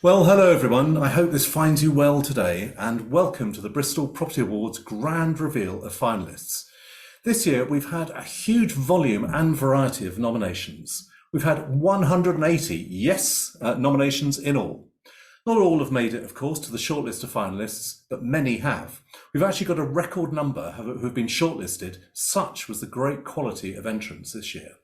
Well, hello everyone. I hope this finds you well today, and welcome to the Bristol Property Awards grand reveal of finalists. This year we've had a huge volume and variety of nominations. We've had 180, yes, nominations in all. Not all have made it, of course, to the shortlist of finalists, but many have. We've actually got a record number who have been shortlisted. Such was the great quality of entrants this year.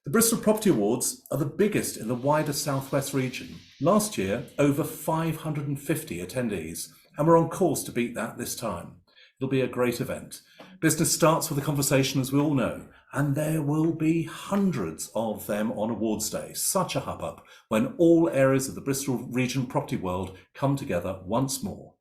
The Bristol Property Awards are the biggest in the wider South West region. Last year, over 550 attendees, and we're on course to beat that this time. It'll be a great event. Business starts with a conversation, as we all know, and there will be hundreds of them on Awards Day. Such a hubbub when all areas of the Bristol region property world come together once more.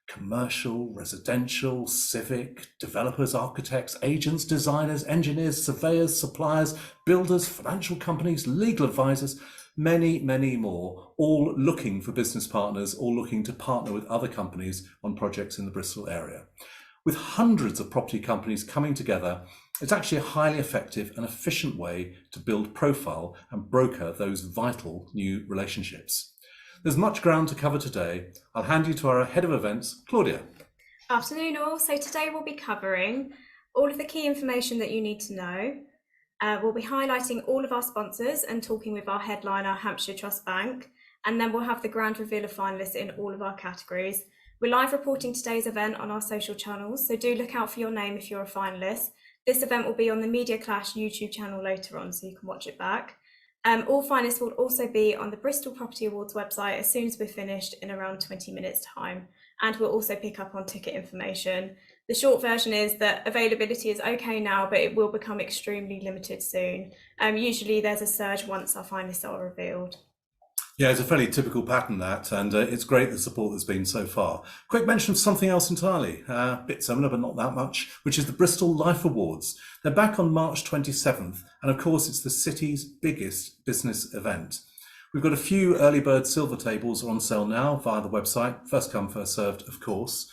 Commercial, residential, civic, developers, architects, agents, designers, engineers, surveyors, suppliers, builders, financial companies, legal advisors, many, many more, all looking for business partners, all looking to partner with other companies on projects in the Bristol area. With hundreds of property companies coming together, it's actually a highly effective and efficient way to build profile and broker those vital new relationships. There's much ground to cover today. I'll hand you to our head of events, Claudia. Afternoon all. So today we'll be covering all of the key information that you need to know. We'll be highlighting all of our sponsors and talking with our headliner, Hampshire Trust Bank, and then we'll have the grand reveal of finalists in all of our categories. We're live reporting today's event on our social channels, so do look out for your name if you're a finalist. This event will be on the Media Clash YouTube channel later on, so you can watch it back. All finalists will also be on the Bristol Property Awards website as soon as we're finished in around 20 minutes time, and we'll also pick up on ticket information. The short version is that availability is okay now, but it will become extremely limited soon. Usually there's a surge once our finalists are revealed. Yeah, it's a fairly typical pattern that, and it's great the support that's been so far. Quick mention of something else entirely, a bit similar but not that much, which is the Bristol Life Awards. They're back on March 27th, and of course it's the city's biggest business event. We've got a few early bird silver tables on sale now via the website, first come, first served, of course.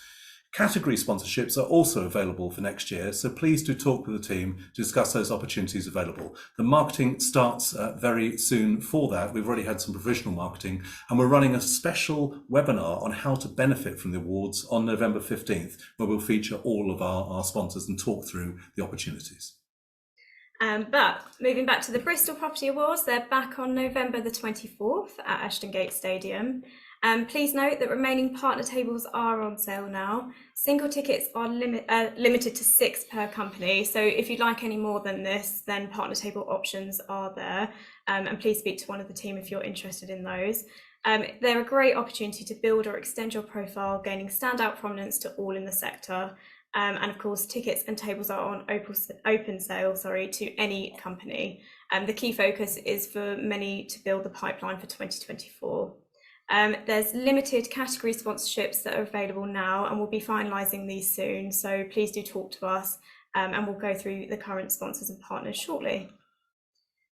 Category sponsorships are also available for next year, so please do talk with the team to discuss those opportunities available. The marketing starts very soon for that. We've already had some provisional marketing, and we're running a special webinar on how to benefit from the awards on November 15th, where we'll feature all of our sponsors and talk through the opportunities. But moving back to the Bristol Property Awards, they're back on November the 24th at Ashton Gate Stadium. Please note that remaining partner tables are on sale now. Single tickets are limited to 6 per company. So if you'd like any more than this, then partner table options are there. And please speak to one of the team if you're interested in those. They're a great opportunity to build or extend your profile, gaining standout prominence to all in the sector. And of course, tickets and tables are on open sale, to any company. The key focus is for many to build the pipeline for 2024. There's limited category sponsorships that are available now, and we'll be finalising these soon. So please do talk to us, and we'll go through the current sponsors and partners shortly.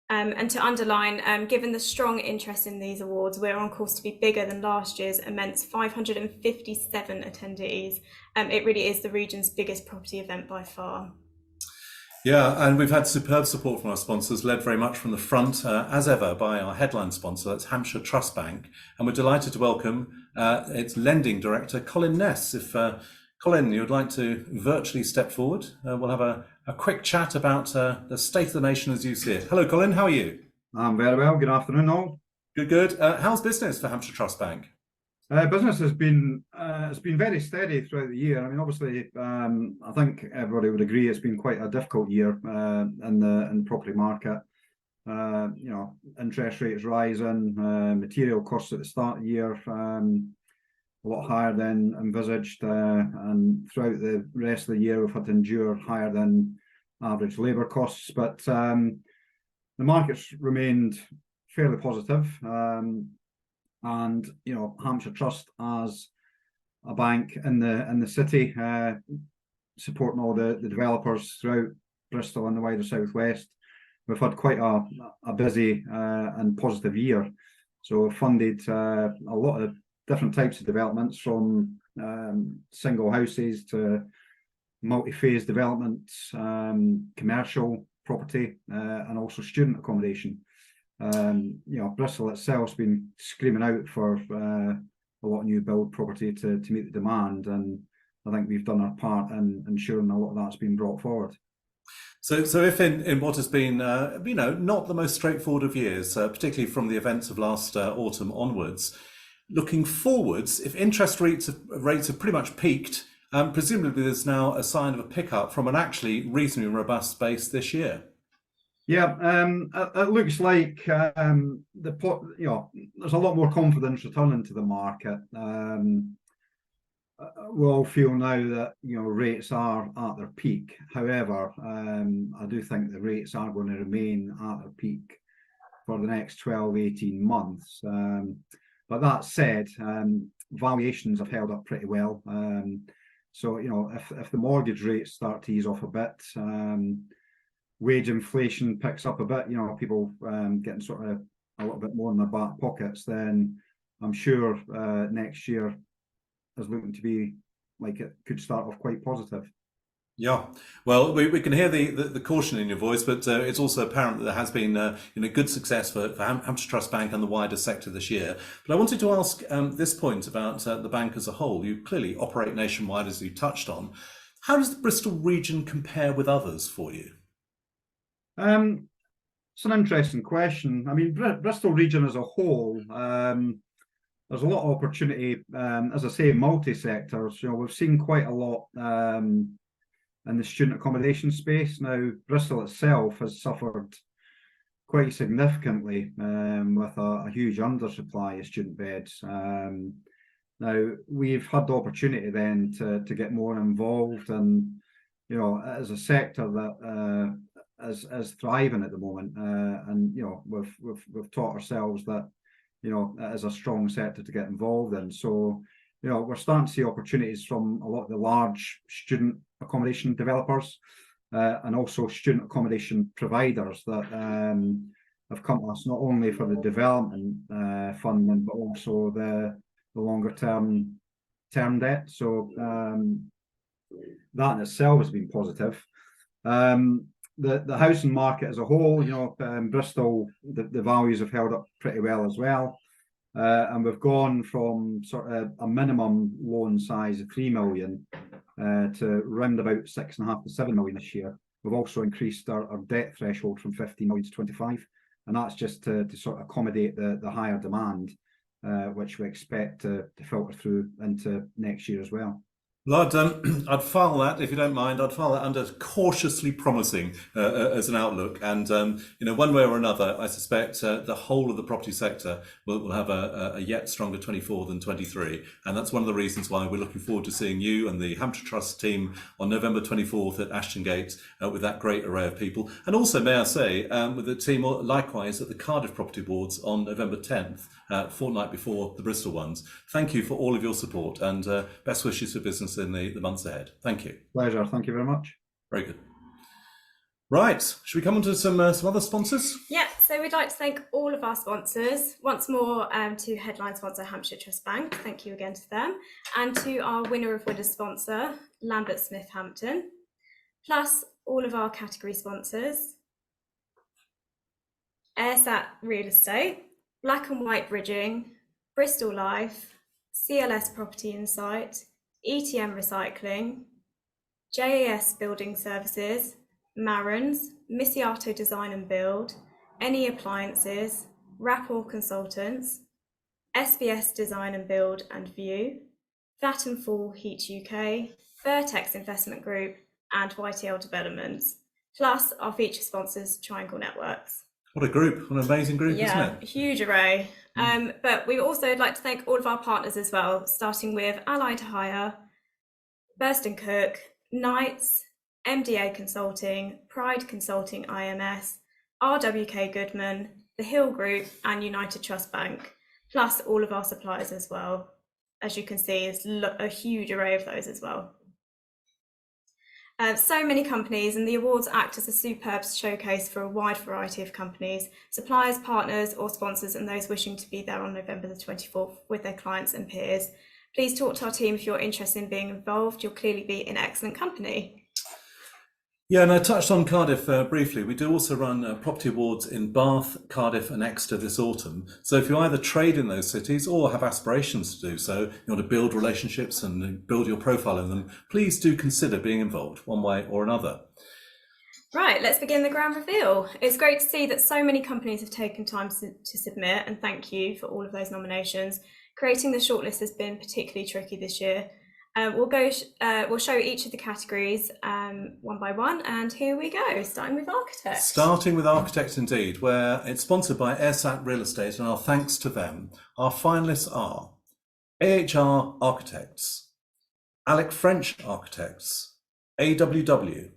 And to underline, given the strong interest in these awards, we're on course to be bigger than last year's immense 557 attendees. It really is the region's biggest property event by far. Yeah, and we've had superb support from our sponsors, led very much from the front, as ever, by our headline sponsor, that's Hampshire Trust Bank. And we're delighted to welcome its lending director, Colin Ness. If Colin, you'd like to virtually step forward, we'll have a quick chat about the state of the nation as you see it. Hello, Colin, how are you? I'm very well. Good afternoon, all. Good, good. How's business for Hampshire Trust Bank? Business has been it's been very steady throughout the year. I mean, obviously, I think everybody would agree it's been quite a difficult year in the property market. Interest rates rising, material costs at the start of the year a lot higher than envisaged, and throughout the rest of the year we've had to endure higher than average labour costs. But the market's remained fairly positive. And Hampshire Trust as a bank in the city, supporting all the developers throughout Bristol and the wider southwest. We've had quite a busy and positive year. So we've funded a lot of different types of developments, from single houses to multi-phase developments, commercial property, and also student accommodation. Bristol itself's been screaming out for a lot of new build property to meet the demand, and I think we've done our part in ensuring a lot of that's been brought forward. So if in what has been, not the most straightforward of years, particularly from the events of last autumn onwards, looking forwards, if interest rates have pretty much peaked, presumably there's now a sign of a pickup from an actually reasonably robust base this year. Yeah, it looks like there's a lot more confidence returning to the market. We all feel now that rates are at their peak. However, I do think the rates are going to remain at their peak for the next 12-18 months. But that said, valuations have held up pretty well. So if the mortgage rates start to ease off a bit, wage inflation picks up a bit, people getting sort of a little bit more in their back pockets, then I'm sure next year is looking to be like it could start off quite positive. Yeah, well, we can hear the caution in your voice, but it's also apparent that there has been good success for Hampshire Trust Bank and the wider sector this year. But I wanted to ask this point about the bank as a whole. You clearly operate nationwide, as you touched on. How does the Bristol region compare with others for you? It's an interesting question. I mean, Bristol region as a whole, there's a lot of opportunity, as I say, multi-sectors. We've seen quite a lot in the student accommodation space. Now, Bristol itself has suffered quite significantly with a huge undersupply of student beds. Now, we've had the opportunity then to get more involved, and as a sector that is thriving at the moment, and we've taught ourselves that it is a strong sector to get involved in. So we're starting to see opportunities from a lot of the large student accommodation developers and also student accommodation providers that have come to us not only for the development funding but also the longer term debt. So that in itself has been positive. The housing market as a whole, Bristol, the values have held up pretty well as well. And we've gone from sort of a minimum loan size of 3 million to round about 6.5 to 7 million this year. We've also increased our debt threshold from 15 million to 25, and that's just to sort of accommodate the higher demand, which we expect to filter through into next year as well. Well, I'd file that, if you don't mind, I'd file that under cautiously promising as an outlook. And, one way or another, I suspect the whole of the property sector will have a yet stronger 24 than 23. And that's one of the reasons why we're looking forward to seeing you and the Hampshire Trust team on November 24th at Ashton Gate with that great array of people. And also, may I say, with the team likewise at the Cardiff Property Awards on November 10th, fortnight before the Bristol ones. Thank you for all of your support, and best wishes for business in the months ahead. Thank you. Pleasure. Thank you very much. Very good. Right, should we come on to some other sponsors? Yeah, so we'd like to thank all of our sponsors. Once more to headline sponsor Hampshire Trust Bank, thank you again to them, and to our winner of winners sponsor, Lambert Smith Hampton, plus all of our category sponsors, Airsat Real Estate, Black and White Bridging, Bristol Life, CLS Property Insight, ETM Recycling, JAS Building Services, Marrons, Missiato Design and Build, Any Appliances, Rapport Consultants, SBS Design and Build and View, Vat and Fall Heat UK, Vertex Investment Group, and YTL Developments, plus our feature sponsors, Triangle Networks. What a group, what an amazing group, isn't it? Yeah, huge array. But we also would like to thank all of our partners as well, starting with Allied Hire, Burston Cook, Knights, MDA Consulting, Pride Consulting IMS, RWK Goodman, The Hill Group, and United Trust Bank, plus all of our suppliers as well. As you can see, it's a huge array of those as well. So many companies, and the awards act as a superb showcase for a wide variety of companies, suppliers, partners or sponsors, and those wishing to be there on November the 24th with their clients and peers. Please talk to our team if you're interested in being involved. You'll clearly be in excellent company. Yeah, and I touched on Cardiff briefly. We do also run property awards in Bath, Cardiff and Exeter this autumn. So if you either trade in those cities or have aspirations to do so, you want to build relationships and build your profile in them, please do consider being involved one way or another. Right, let's begin the grand reveal. It's great to see that so many companies have taken time to submit, and thank you for all of those nominations. Creating the shortlist has been particularly tricky this year. We'll show each of the categories one by one, and here we go, starting with architect. Starting with architect indeed, where it's sponsored by AirSat Real Estate, and our thanks to them. Our finalists are AHR Architects, Alec French Architects, AWW,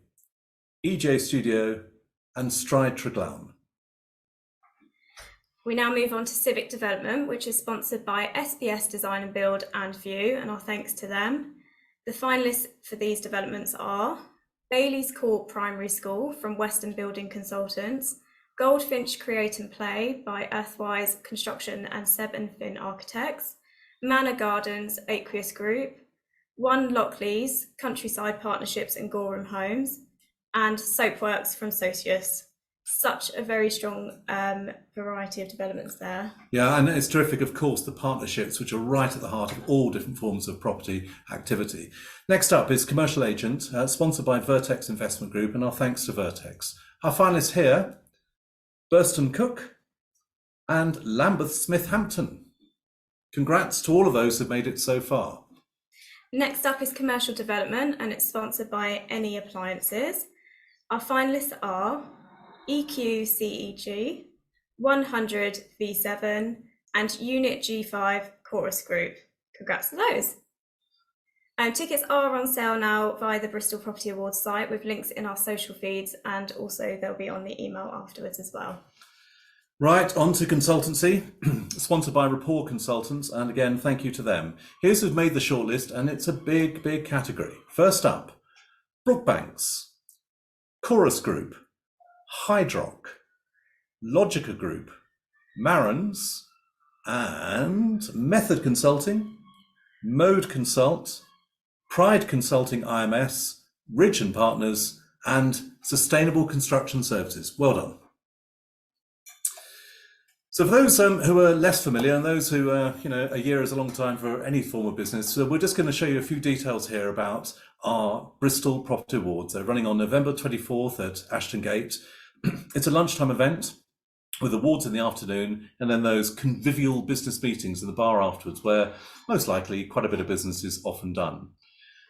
EJ Studio and Stride Treglown. We now move on to Civic Development, which is sponsored by SBS Design and Build and View, and our thanks to them. The finalists for these developments are Bailey's Court Primary School from Western Building Consultants, Goldfinch Create and Play by Earthwise Construction and Seb and Finn Architects, Manor Gardens Aqueous Group, One Lockleys Countryside Partnerships and Gorham Homes, and Soapworks from Socius. Such a very strong variety of developments there. Yeah, and it's terrific, of course, the partnerships, which are right at the heart of all different forms of property activity. Next up is Commercial Agent, sponsored by Vertex Investment Group, and our thanks to Vertex. Our finalists here, Burston Cook and Lambeth Smith Hampton. Congrats to all of those who've made it so far. Next up is Commercial Development, and it's sponsored by Any Appliances. Our finalists are EQCEG, 100 V7 and Unit G5 Chorus Group. Congrats to those. Tickets are on sale now via the Bristol Property Awards site with links in our social feeds, and also they'll be on the email afterwards as well. Right, on to consultancy, sponsored by Rapport Consultants, and again, thank you to them. Here's who've made the shortlist, and it's a big, big category. First up, Brookbanks, Chorus Group, Hydrock, Logica Group, Marans, and Method Consulting, Mode Consult, Pride Consulting IMS, Ridge and Partners, and Sustainable Construction Services. Well done. So for those who are less familiar, and those who a year is a long time for any form of business, so we're just going to show you a few details here about our Bristol Property Awards. They're running on November 24th at Ashton Gate. It's a lunchtime event with awards in the afternoon, and then those convivial business meetings in the bar afterwards, where most likely quite a bit of business is often done.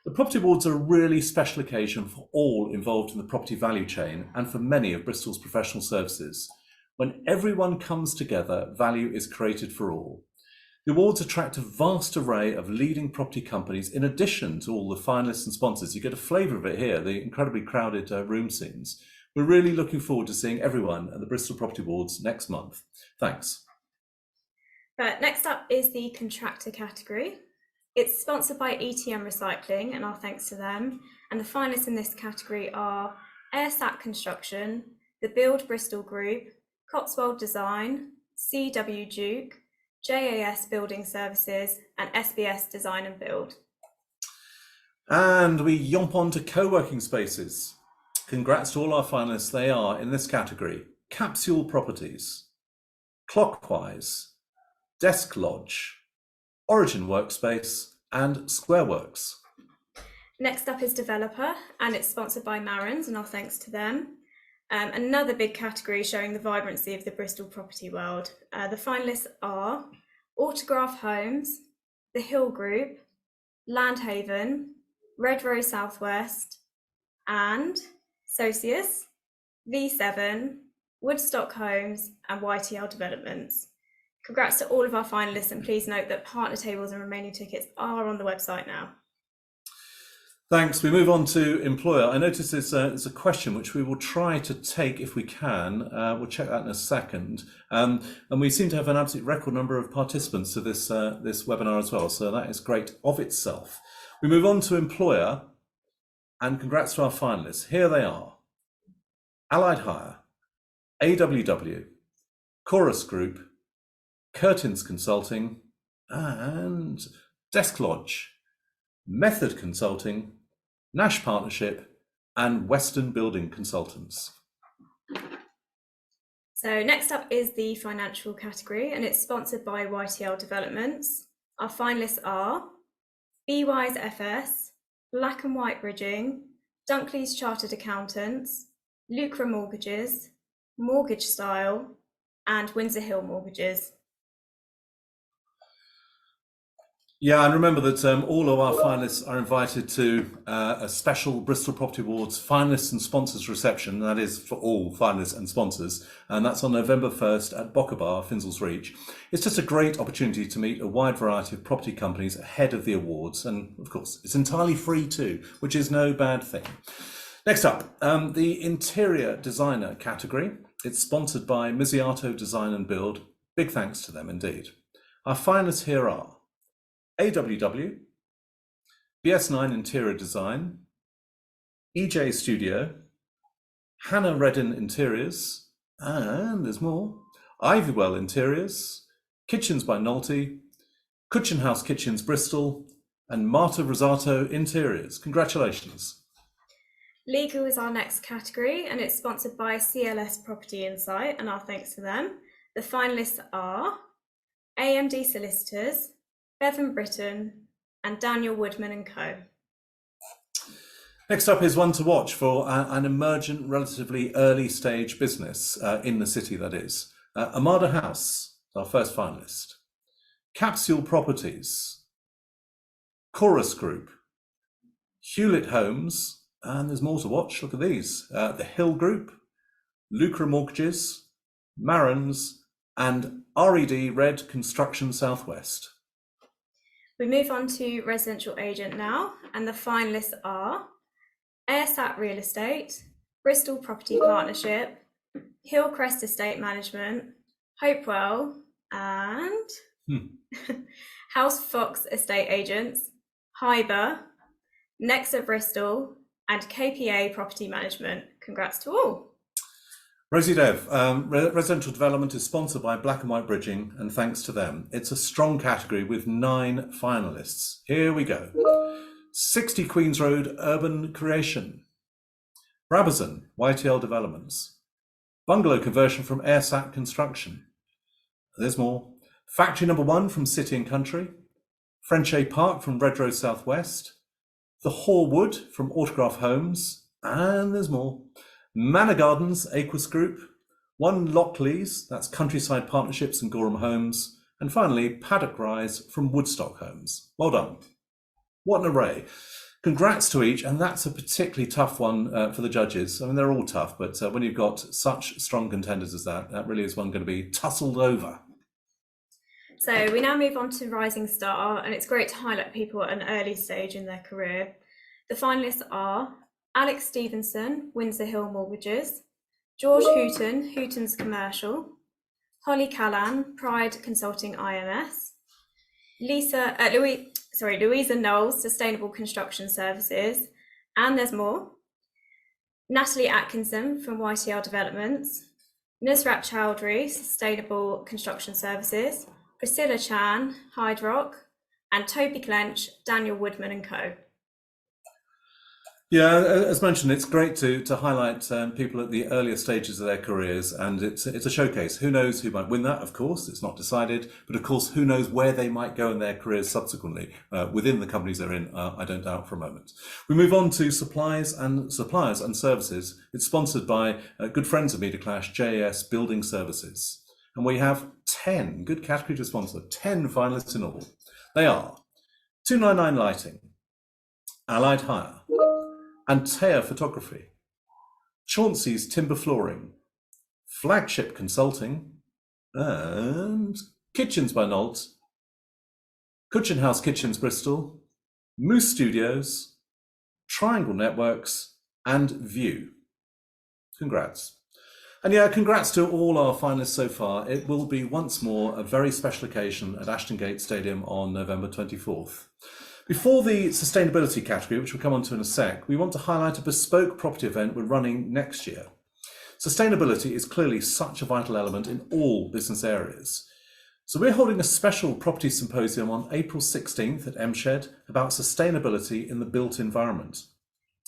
The Property Awards are a really special occasion for all involved in the property value chain and for many of Bristol's professional services. When everyone comes together, value is created for all. The awards attract a vast array of leading property companies in addition to all the finalists and sponsors. You get a flavour of it here, the incredibly crowded room scenes. We're really looking forward to seeing everyone at the Bristol Property Awards next month. Thanks. But next up is the Contractor category. It's sponsored by ETM Recycling, and our thanks to them. And the finalists in this category are AirSat Construction, the Build Bristol Group, Cotswold Design, CW Duke, JAS Building Services, and SBS Design and Build. And we yomp on to co-working spaces. Congrats to all our finalists. They are, in this category, Capsule Properties, Clockwise, Desk Lodge, Origin Workspace, and Squareworks. Next up is Developer, and it's sponsored by Marans, and our thanks to them. Another big category showing the vibrancy of the Bristol property world. The finalists are Autograph Homes, The Hill Group, Landhaven, Red Rose Southwest, and Socius, V7, Woodstock Homes, and YTL Developments. Congrats to all of our finalists, and please note that partner tables and remaining tickets are on the website now. Thanks. We move on to employer. I notice there's a question which we will try to take if we can. We'll check that in a second. And we seem to have an absolute record number of participants to this webinar as well. So that is great of itself. We move on to employer, and congrats to our finalists. Here they are: Allied Hire, AWW, Chorus Group, Curtains Consulting, and Desk Lodge, Method Consulting, Nash Partnership, and Western Building Consultants. So next up is the financial category, and it's sponsored by YTL Developments. Our finalists are BY's FS, Black and White Bridging, Dunkley's Chartered Accountants, Lucra Mortgages, Mortgage Style, and Windsor Hill Mortgages. Yeah, and remember that all of our finalists are invited to a special Bristol Property Awards finalists and sponsors reception. That is for all finalists and sponsors, and that's on November 1st at Bocker Bar, Finsal's Reach. It's just a great opportunity to meet a wide variety of property companies ahead of the awards, and of course, it's entirely free too, which is no bad thing. Next up, the interior designer category. It's sponsored by Misiato Design and Build. Big thanks to them indeed. Our finalists here are AWW, BS9 Interior Design, EJ Studio, Hannah Redden Interiors, and there's more, Ivywell Interiors, Kitchens by Nolte, Cushion House Kitchens Bristol, and Marta Rosato Interiors. Congratulations. Legal is our next category, and it's sponsored by CLS Property Insight, and our thanks to them. The finalists are AMD Solicitors, Bevan Britton, and Daniel Woodman and Co. Next up is one to watch for an emergent, relatively early stage business in the city, that is. Armada House, our first finalist. Capsule Properties, Chorus Group, Hewlett Homes, and there's more to watch, look at these. The Hill Group, Lucra Mortgages, Marrons, and RED Red Construction Southwest. We move on to residential agent now, and the finalists are Airsat Real Estate, Bristol Property Partnership, Hillcrest Estate Management, Hopewell, and House Fox Estate Agents, Hyber, Nexa Bristol, and KPA Property Management. Congrats to all. Rosie Dev, residential development is sponsored by Black and White Bridging, and thanks to them. It's a strong category with 9 finalists. Here we go. 60 Queens Road Urban Creation, Brabazon, YTL Developments, Bungalow Conversion from Airsat Construction. There's more. Factory Number 1 from City and Country, Frenchay Park from Red Rose Southwest, The Horwood from Autograph Homes, and there's more. Manor Gardens, Aquis Group, One Lockleys, that's Countryside Partnerships and Gorham Homes, and finally Paddock Rise from Woodstock Homes. Well done. What an array. Congrats to each, and that's a particularly tough one for the judges. I mean, they're all tough, but when you've got such strong contenders as that, that really is one going to be tussled over. So we now move on to Rising Star, and it's great to highlight people at an early stage in their career. The finalists are Alex Stevenson, Windsor Hill Mortgages, George Hooton, Hooton's Commercial, Holly Callan, Pride Consulting IMS, Louisa Knowles, Sustainable Construction Services, and there's more. Natalie Atkinson from YTL Developments, Nusrat Chowdhury, Sustainable Construction Services, Priscilla Chan, Hyde Rock, and Toby Clench, Daniel Woodman and Co. Yeah, as mentioned, it's great to highlight people at the earlier stages of their careers, and it's a showcase. Who knows who might win that? Of course, it's not decided, but of course, who knows where they might go in their careers subsequently within the companies they're in. I don't doubt for a moment. We move on to suppliers and services. It's sponsored by good friends of Media Clash, JAS Building Services, and we have 10 good category to sponsor, 10 finalists in all. They are 299 Lighting, Allied Hire, Antea Photography, Chauncey's Timber Flooring, Flagship Consulting, and Kitchens by Nolte, Cushion House Kitchens Bristol, Moose Studios, Triangle Networks, and View. Congrats. And yeah, congrats to all our finalists so far. It will be once more a very special occasion at Ashton Gate Stadium on November 24th. Before the sustainability category, which we'll come on to in a sec, we want to highlight a bespoke property event we're running next year. Sustainability is clearly such a vital element in all business areas. So we're holding a special property symposium on April 16th at MShed about sustainability in the built environment.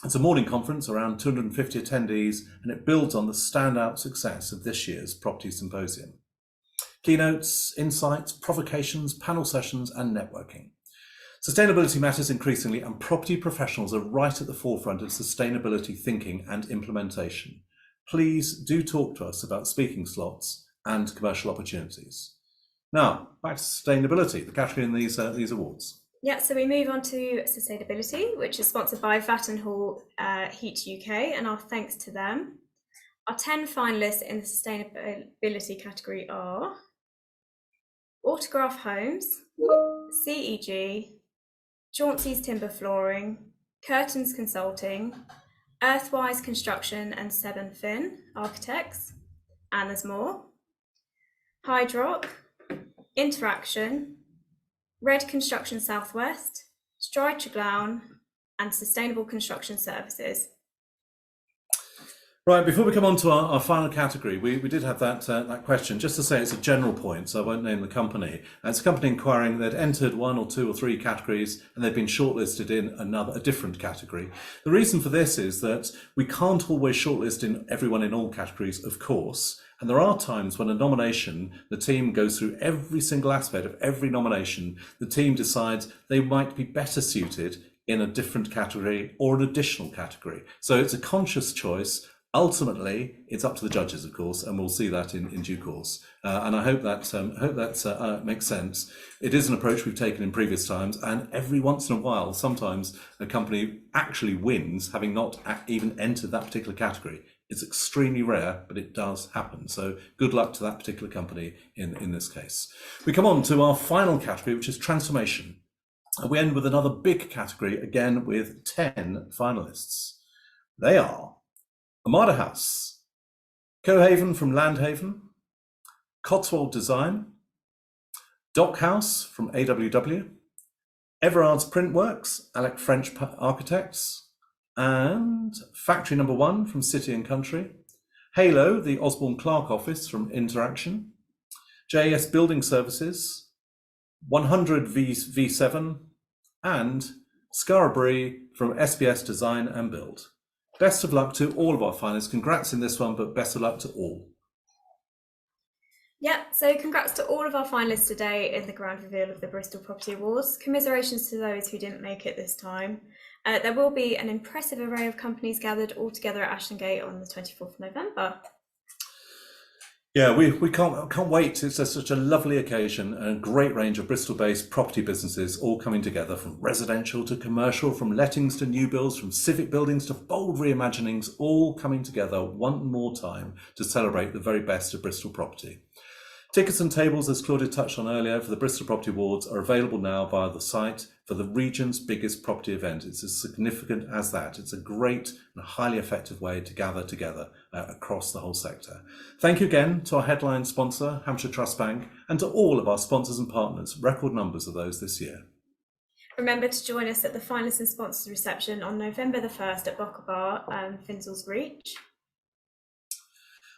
It's a morning conference, around 250 attendees, and it builds on the standout success of this year's Property Symposium. Keynotes, insights, provocations, panel sessions, and networking. Sustainability matters increasingly, and property professionals are right at the forefront of sustainability thinking and implementation. Please do talk to us about speaking slots and commercial opportunities. Now, back to sustainability, the category in these awards. Yeah, so we move on to sustainability, which is sponsored by Vattenhall Heat UK, and our thanks to them. Our 10 finalists in the sustainability category are Autograph Homes, CEG, Chauncey's Timber Flooring, Curtains Consulting, Earthwise Construction and Seb & Finn Architects, and there's more. Hydrock, Interaction, Red Construction Southwest, Stride Triglawn, and Sustainable Construction Services. Right, before we come on to our final category, we did have that question. Just to say it's a general point, so I won't name the company. It's a company inquiring they'd entered 1 or 2 or 3 categories and they've been shortlisted in a different category. The reason for this is that we can't always shortlist in everyone in all categories, of course. And there are times when a nomination, the team goes through every single aspect of every nomination. The team decides they might be better suited in a different category or an additional category. So it's a conscious choice. Ultimately, it's up to the judges, of course, and we'll see that in due course. And I hope that makes sense. It is an approach we've taken in previous times, and every once in a while, sometimes a company actually wins, having not even entered that particular category. It's extremely rare, but it does happen. So good luck to that particular company in this case. We come on to our final category, which is transformation. And we end with another big category, again with 10 finalists. They are Armada House, Cohaven from Landhaven, Cotswold Design, Dock House from AWW, Everard's Printworks, Alec French Architects, and Factory Number 1 from City and Country, Halo, the Osborne Clark office from Interaction, JS Building Services, 100 V7, and Scarabree from SBS Design and Build. Best of luck to all of our finalists. Congrats in this one, but best of luck to all. Yeah, so congrats to all of our finalists today in the grand reveal of the Bristol Property Awards. Commiserations to those who didn't make it this time. There will be an impressive array of companies gathered all together at Ashton Gate on the 24th of November. Yeah, we can't wait. It's such a lovely occasion and a great range of Bristol-based property businesses all coming together, from residential to commercial, from lettings to new builds, from civic buildings to bold reimaginings, all coming together one more time to celebrate the very best of Bristol property. Tickets and tables, as Claudia touched on earlier, for the Bristol Property Awards are available now via the site for the region's biggest property event. It's as significant as that. It's a great and highly effective way to gather together across the whole sector. Thank you again to our headline sponsor, Hampshire Trust Bank, and to all of our sponsors and partners, record numbers of those this year. Remember to join us at the finalists and sponsors reception on November the 1st at Bocker Bar, Finsal's Reach.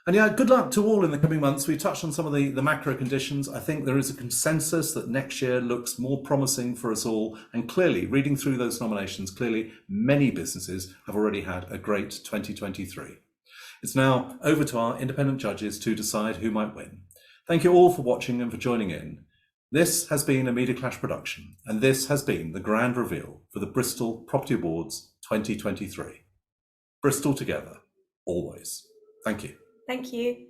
And yeah, good luck to all in the coming months. We touched on some of the macro conditions. I think there is a consensus that next year looks more promising for us all. And clearly, reading through those nominations, clearly many businesses have already had a great 2023. It's now over to our independent judges to decide who might win. Thank you all for watching and for joining in. This has been a Media Clash production, and this has been the grand reveal for the Bristol Property Awards 2023. Bristol together, always. Thank you. Thank you.